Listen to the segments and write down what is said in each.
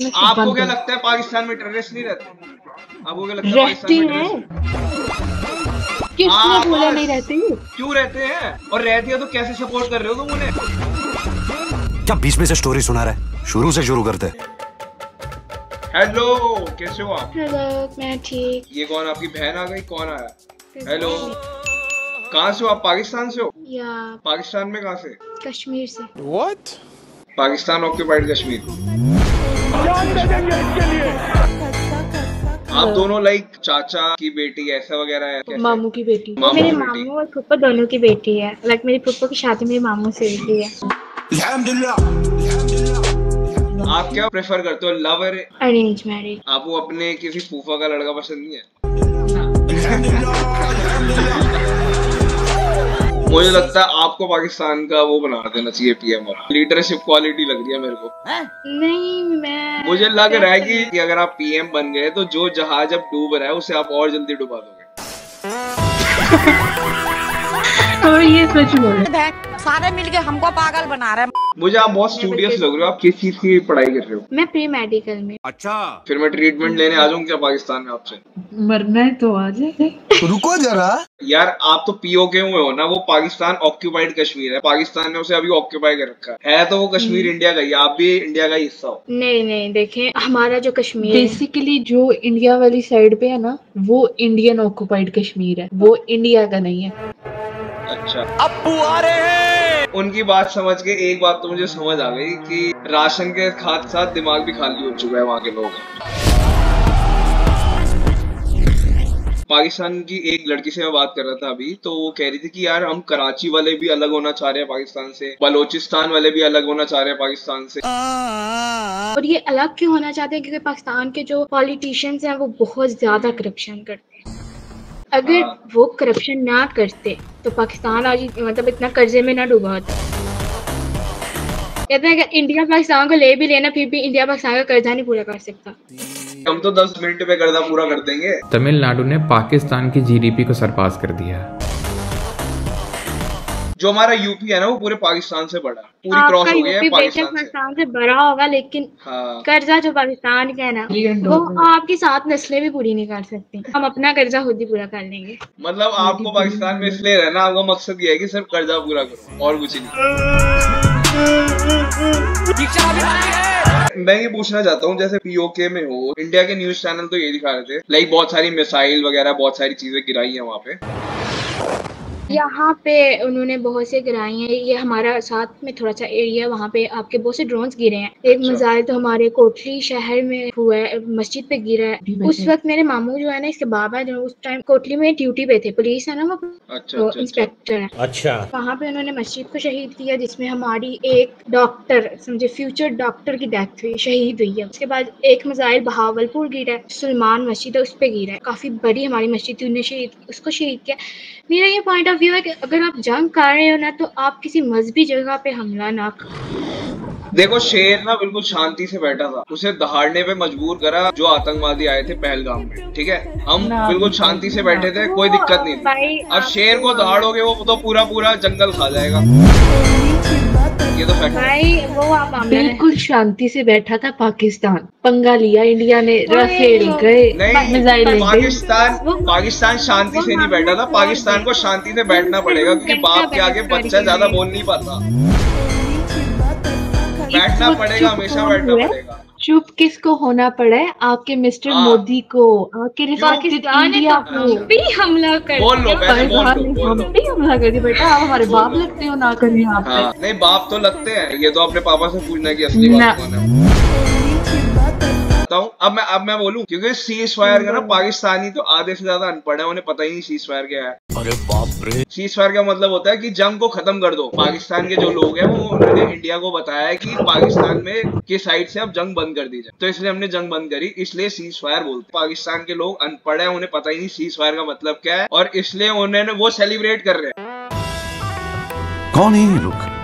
आपको क्या लगता है पाकिस्तान में टेररिस्ट नहीं रहते? आपको क्या लगता है रहते पाकिस्तान में हैं? टेररिस्ट? किसने बोला नहीं रहते? क्यों रहते हैं? और रहती है तो कैसे सपोर्ट कर रहे हो तुम उन्हें? क्या बीच में से स्टोरी सुना रहा है? शुरू से शुरू करते। हेलो, कैसे हो आप? हेलो, मैं ठीक। ये कौन, आपकी बहन आ गई? कौन आया? हेलो, कहाँ से हो आप? पाकिस्तान से हो? या पाकिस्तान में कहाँ से? कश्मीर से। What? पाकिस्तान ऑक्यूपाइड कश्मीर। आप दोनों लाइक चाचा की बेटी ऐसा वगैरह है कैसे? मामू की बेटी। मामू मेरे की बेटी। मामू और फूफा दोनों की बेटी है। लाइक मेरी फूफा की शादी मेरी मामू से हुई है। आप क्या प्रेफर करते हो, लव और अरेंज मैरिज? आपको अपने किसी फूफा का लड़का पसंद नहीं है? मुझे लगता है आपको पाकिस्तान का वो बना देना चाहिए पीएम, और लीडरशिप क्वालिटी लग रही है मेरे को। नहीं, मैं मुझे लग रहा है कि अगर आप पीएम बन गए तो जो जहाज अब डूब रहा है उसे आप और जल्दी डुबा दोगे। और ये सच बोल रहे हैं। सारे मिलके हमको पागल बना रहे हैं। मुझे आप बहुत स्टूडियस लग रहे हो। आप किस चीज की पढ़ाई कर रहे हो? मैं प्री मेडिकल में। अच्छा, फिर मैं ट्रीटमेंट लेने आ जाऊँ क्या पाकिस्तान में आपसे? मरना है तो आ जाए। रुको जरा। यार आप तो पीओके हुए हो ना, वो पाकिस्तान ऑक्यूपाइड कश्मीर है, पाकिस्तान ने उसे अभी ऑक्यूपाई कर रखा है तो वो कश्मीर इंडिया का ही, आप भी इंडिया का ही हिस्सा हो। नहीं नहीं, देखें हमारा जो कश्मीर बेसिकली जो इंडिया वाली साइड पे है ना, वो इंडियन ऑक्यूपाइड कश्मीर है, वो इंडिया का नहीं है। अच्छा, अब्बू आ रहे हैं। उनकी बात समझ के एक बात तो मुझे समझ आ गई कि राशन के साथ साथ दिमाग भी खाली हो चुका है वहाँ के लोग। पाकिस्तान की एक लड़की से मैं बात कर रहा था अभी, तो वो कह रही थी कि यार हम कराची वाले भी अलग होना चाह रहे हैं पाकिस्तान से, बलोचिस्तान वाले भी अलग होना चाह रहे हैं पाकिस्तान से। और ये अलग क्यों होना चाहते हैं? क्योंकि पाकिस्तान के जो पॉलिटिशियंस हैं वो बहुत ज्यादा करप्शन करते हैं। अगर वो करप्शन ना करते तो पाकिस्तान आज मतलब इतना कर्जे में ना डूबा होता। कहते हैं कि इंडिया पाकिस्तान को ले भी लेना, फिर भी इंडिया पाकिस्तान का कर्जा नहीं पूरा कर सकता। हम तो 10 मिनट में कर्जा पूरा कर देंगे। तमिलनाडु ने पाकिस्तान की जीडीपी को सरपास कर दिया है। जो हमारा यूपी है ना वो पूरे पाकिस्तान से बड़ा, पूरी क्रॉस हो गई है पाकिस्तान से बड़ा होगा, लेकिन कर्जा जो पाकिस्तान का है ना वो आपकी 7 नस्लें भी पूरी नहीं कर सकती। हम अपना कर्जा खुद ही पूरा कर लेंगे। मतलब आपको पाकिस्तान में इसलिए रहना, आपका मकसद ये है कि सिर्फ कर्जा पूरा करो और कुछ नहीं। मैं ये पूछना चाहता हूँ, जैसे पीओके में हो, इंडिया के न्यूज चैनल तो ये दिखा रहे थे लाइक बहुत सारी मिसाइल वगैरह बहुत सारी चीजें गिराई है वहाँ पे। यहाँ पे उन्होंने बहुत से गिराई हैं। ये हमारा साथ में थोड़ा सा एरिया, वहाँ पे आपके बहुत से ड्रोन्स गिरे हैं। एक मिसाइल तो हमारे कोटली शहर में हुआ है, मस्जिद पे गिरा है। उस वक्त मेरे मामू जो है ना, इसके बाबा जो उस टाइम कोटली में ड्यूटी पे थे, पुलिस है ना वो, तो इंस्पेक्टर है। अच्छा, वहाँ पे उन्होंने मस्जिद को शहीद किया, जिसमें हमारी एक डॉक्टर, समझे फ्यूचर डॉक्टर की डेथ हुई, शहीद हुई है। उसके बाद एक मिसाइल बहावलपुर गिरा है, सुलेमान मस्जिद है उस पे गिरा है, काफी बड़ी हमारी मस्जिद थी, उन्हें उसको शहीद किया। मेरा ये पॉइंट ऑफ व्यू है कि अगर आप जंग कर रहे हो ना, तो आप किसी मजहबी जगह पे हमला ना करो। देखो शेर ना बिल्कुल शांति से बैठा था, उसे दहाड़ने पे मजबूर करा जो आतंकवादी आए थे पहलगाम में, ठीक है। हम बिल्कुल शांति से बैठे थे, कोई दिक्कत नहीं थी। अब शेर को दहाड़ोगे वो तो पूरा पूरा जंगल खा जाएगा, ये तो फैक्ट है। वो आप बिल्कुल शांति से बैठा था पाकिस्तान, पंगा लिया इंडिया ने, राफेल गए, नहीं, पाकिस्तान शांति से नहीं बैठा था, पाकिस्तान को शांति से बैठना पड़ेगा क्योंकि बाप के आगे बच्चा ज्यादा बोल नहीं पाता। बैठना पड़ेगा, हमेशा बैठना पड़ेगा। चुप किसको होना पड़ा है? आपके मिस्टर मोदी को, आपके पाकिस्तान इंडिया को भी हमला कर बोल लो, हम भी हमला कर दिया। बेटा आप हमारे बाप लगते हो ना करें आप। नहीं बाप तो लगते हैं, ये तो अपने पापा से पूछना कि असली बाप कौन है। अब मैं बोलूं, क्योंकि सीज फायर का ना पाकिस्तानी तो आधे से ज्यादा अनपढ़ है, उन्हें पता ही नहीं सीज फायर क्या है। अरे बाप रे। सीज फायर का मतलब होता है कि जंग को खत्म कर दो। पाकिस्तान के जो लोग हैं वो उन्होंने इंडिया को बताया है कि पाकिस्तान में की साइड से अब जंग बंद कर दी जाए, तो इसलिए हमने जंग बंद करी, इसलिए सीज फायर बोलते। पाकिस्तान के लोग अनपढ़ है, उन्हें पता ही नहीं सीज फायर का मतलब क्या है, और इसलिए उन्होंने वो सेलिब्रेट कर रहे हैं। कौन है ये लोग,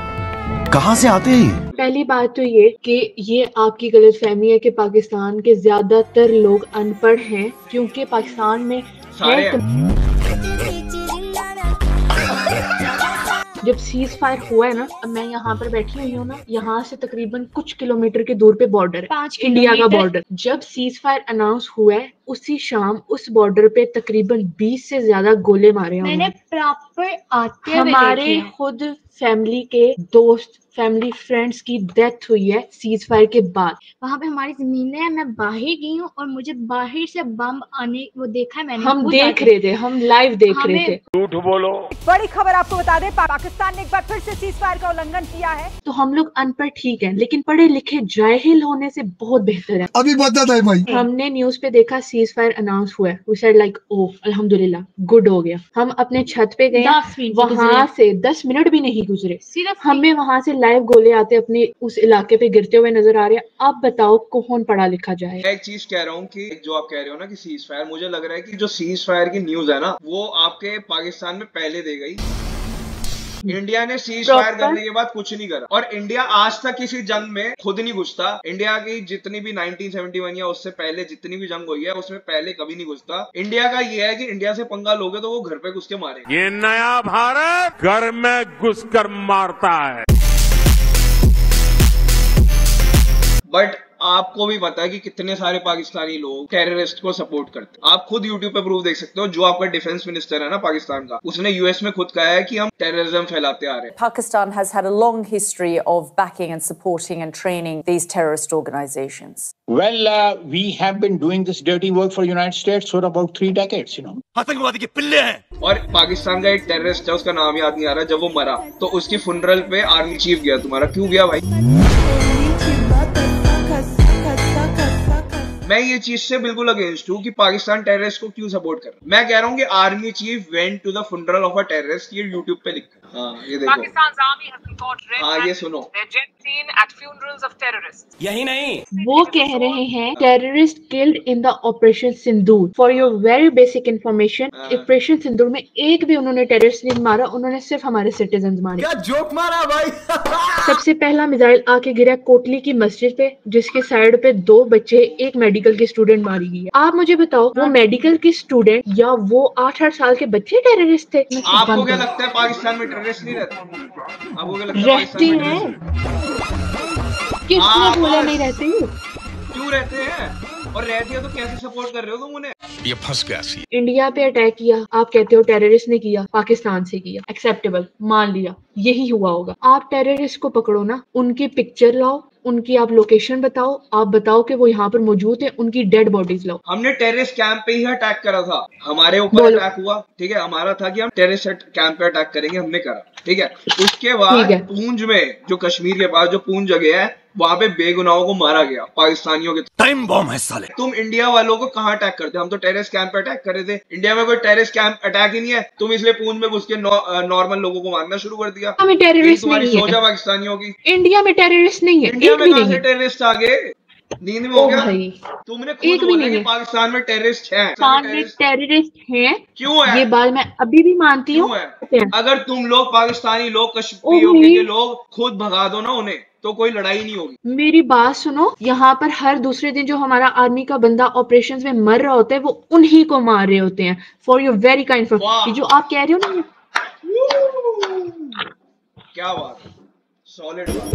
कहाँ से आते हैं? पहली बात तो ये कि ये आपकी गलतफहमी है कि पाकिस्तान के ज्यादातर लोग अनपढ़ हैं, क्योंकि पाकिस्तान में सारे जब सीज फायर हुआ है ना, अब मैं यहाँ पर बैठी हुई हूँ ना, यहाँ से तकरीबन कुछ किलोमीटर की दूर पे बॉर्डर है, 5 इंडिया का किलोमीटर। बॉर्डर। जब सीज फायर अनाउंस हुआ है उसी शाम उस बॉर्डर पे तकरीबन 20 से ज्यादा गोले मारे हैं मैंने उन्होंने। प्रॉपर आते हुए हमारे देखे हैं। खुद फैमिली के दोस्त, फैमिली फ्रेंड्स की डेथ हुई है सीज फायर के बाद। वहां पे हमारी जमीनें हैं, मैं बाहर गई हूँ और मुझे बाहर से बम आने वो देखा है मैंने। हम खुद देख आके। रहे थे, हम लाइव देख रहे हमें- थे। झूठ बोलो। बड़ी खबर आपको बता दें, पाकिस्तान ने एक बार फिर से सीज फायर का उल्लंघन किया है। तो हम लोग अनपढ़ ठीक है, लेकिन पढ़े लिखे जाहिल होने से बहुत बेहतर है। अभी बता है भाई। हमने न्यूज पे देखा सीज फायर अनाउंस हुआ है, वी सेड लाइक ओह अल्हम्दुलिल्लाह, गुड हो गया। हम अपने छत पे गए, 10 मिनट वहां से 10 मिनट भी नहीं गुजरे, सिर्फ हमें वहां से लाइव गोले आते अपने उस इलाके पे गिरते हुए नजर आ रहे हैं। अब बताओ कौन पढ़ा लिखा जाए। मैं एक चीज कह रहा हूँ कि जो आप कह रहे हो ना कि सीज फायर, मुझे लग रहा है कि जो सीज फायर की न्यूज है ना वो आपके पाकिस्तान में पहले दे गई। इंडिया ने सीज फायर करने के बाद कुछ नहीं करा, और इंडिया आज तक किसी जंग में खुद नहीं घुसता। इंडिया की जितनी भी 1971 या उससे पहले जितनी भी जंग हुई है उसमें पहले कभी नहीं घुसता। इंडिया का ये है कि इंडिया से पंगा लोगे तो वो घर पे घुस के मारेगा। ये नया भारत घर में घुसकर मारता है। बट आपको भी पता है कि कितने सारे पाकिस्तानी लोग टेररिस्ट को सपोर्ट करते हैं। आप खुद यूट्यूब पे प्रूफ देख सकते हो। जो आपका डिफेंस मिनिस्टर है ना पाकिस्तान का, उसने यूएस में खुद कहा है कि हम टेररिज्म फैलाते आ रहे हैं। Pakistan has had a long history of backing and supporting and training these terrorist organizations. Well, we have been doing this dirty work for United States for about 3 decades, you know. आतंकवादी के पिल्ले हैं। और पाकिस्तान का एक terrorist है, उसका नाम याद नहीं आ रहा, जब वो मरा तो उसकी फुनरल पे आर्मी चीफ गया। तुम्हारा क्यों गया भाई? मैं ये चीज से बिल्कुल अगेंस्ट हूँ कि पाकिस्तान टेररिस्ट को क्यों सपोर्ट कर रहा है। मैं कह रहा हूँ कि army chief went to the funeral of a terrorist, ये यूट्यूब पे लिखा है। हाँ ये देखो, हाँ ये सुनो। यही नहीं, वो कह रहे हैं terrorist killed in the operation Sindoor. For your very basic information, operation Sindoor में एक भी उन्होंने टेररिस्ट नहीं मारा, उन्होंने सिर्फ हमारे सिटीजन मारे। क्या जोक मारा भाई। सबसे पहला मिसाइल आके गिरा कोटली की मस्जिद पे, जिसके साइड पे 2 बच्चे, एक मेडिकल की स्टूडेंट मारी गई है। आप मुझे बताओ, वो मेडिकल की स्टूडेंट या वो 8-8 साल के बच्चे टेररिस्ट थे? आपको क्या लगता है पाकिस्तान में टेररिस्ट नहीं रहते? आपको क्या लगता है रहते पाकिस्तान में हैं, किसने बोला नहीं रहते? क्यों रहते हैं? और रहती है तो कैसे सपोर्ट कर रहे हो तुम उन्हें? ये फंस गया सी। इंडिया पे अटैक किया, आप कहते हो टेररिस्ट ने किया, पाकिस्तान से किया, एक्सेप्टेबल, मान लिया, यही हुआ होगा। आप टेररिस्ट को पकड़ो ना, उनकी पिक्चर लाओ, उनकी आप लोकेशन बताओ, आप बताओ कि वो यहाँ पर मौजूद है, उनकी डेड बॉडीज लाओ। हमने टेररिस्ट कैंप पे ही अटैक करा था, हमारे ऊपर अटैक हुआ, ठीक है। हमारा था कि हम टेररिस्ट कैंप पे अटैक करेंगे, हमने करा, ठीक है। उसके बाद पूंछ में, जो कश्मीर के पास जो पूंछ जगह है, वहां पे बेगुनाहों को मारा गया पाकिस्तानियों के। टाइम बॉम्ब है साले। तुम इंडिया वालों को कहाँ अटैक करते? हम तो टेररिस्ट कैंप पे अटैक कर रहे थे। इंडिया में कोई टेररिस्ट कैंप अटैक ही नहीं है, तुम इसलिए पूंछ में घुस के नॉर्मल लोगों को मारना शुरू कर दिया। हमें टेररिस्ट तुम्हारी नहीं सोच है है पाकिस्तानियों की। इंडिया में टेररिस्ट नहीं है, इंडिया एक में भी कहाँ नहीं से है। टेररिस्ट आ गए? नींद में हो गया? तुमने खुद एक भी बोला नहीं कि है। पाकिस्तान में टेररिस्ट है। पाकिस्तान में टेररिस्ट हैं, क्यों है? ये बात मैं अभी भी मानती हूँ। अगर तुम लोग पाकिस्तानी लोग, कश्मीर के लोग खुद भगा दो ना उन्हें, तो कोई लड़ाई नहीं होगी। मेरी बात सुनो, यहाँ पर हर दूसरे दिन जो हमारा आर्मी का बंदा ऑपरेशंस में मर रहा होता है, वो उन्हीं को मार रहे होते हैं। फॉर योर वेरी काइंड, जो आप कह रहे हो ना, क्या बात, सॉलिड बात।